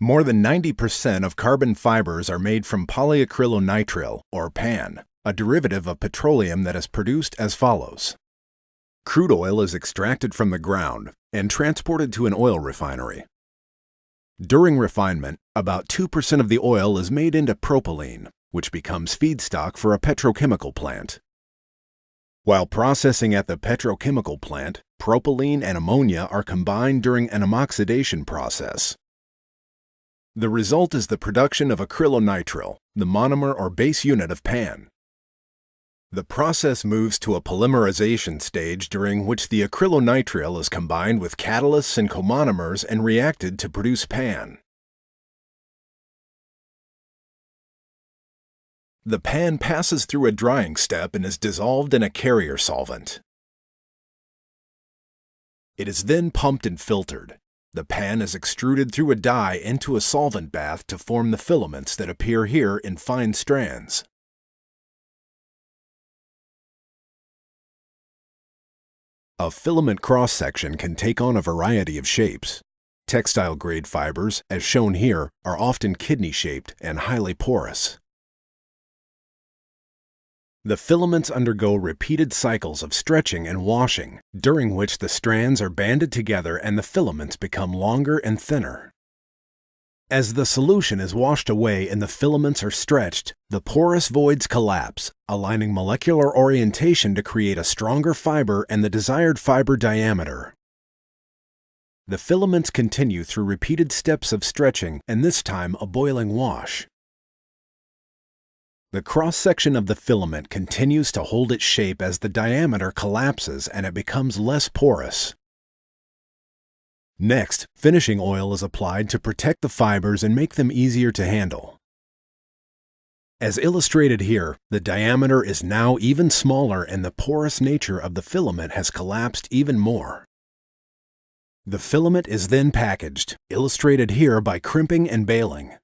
More than 90% of carbon fibers are made from polyacrylonitrile, or PAN, a derivative of petroleum that is produced as follows. Crude oil is extracted from the ground and transported to an oil refinery. During refinement, about 2% of the oil is made into propylene, which becomes feedstock for a petrochemical plant. While processing at the petrochemical plant, propylene and ammonia are combined during an oxidation process. The result is the production of acrylonitrile, the monomer or base unit of PAN. The process moves to a polymerization stage during which the acrylonitrile is combined with catalysts and comonomers and reacted to produce PAN. The PAN passes through a drying step and is dissolved in a carrier solvent. It is then pumped and filtered. The PAN is extruded through a die into a solvent bath to form the filaments that appear here in fine strands. A filament cross-section can take on a variety of shapes. Textile-grade fibers, as shown here, are often kidney-shaped and highly porous. The filaments undergo repeated cycles of stretching and washing, during which the strands are banded together and the filaments become longer and thinner. As the solution is washed away and the filaments are stretched, the porous voids collapse, aligning molecular orientation to create a stronger fiber and the desired fiber diameter. The filaments continue through repeated steps of stretching and this time a boiling wash. The cross-section of the filament continues to hold its shape as the diameter collapses and it becomes less porous. Next, finishing oil is applied to protect the fibers and make them easier to handle. As illustrated here, the diameter is now even smaller and the porous nature of the filament has collapsed even more. The filament is then packaged, illustrated here by crimping and baling.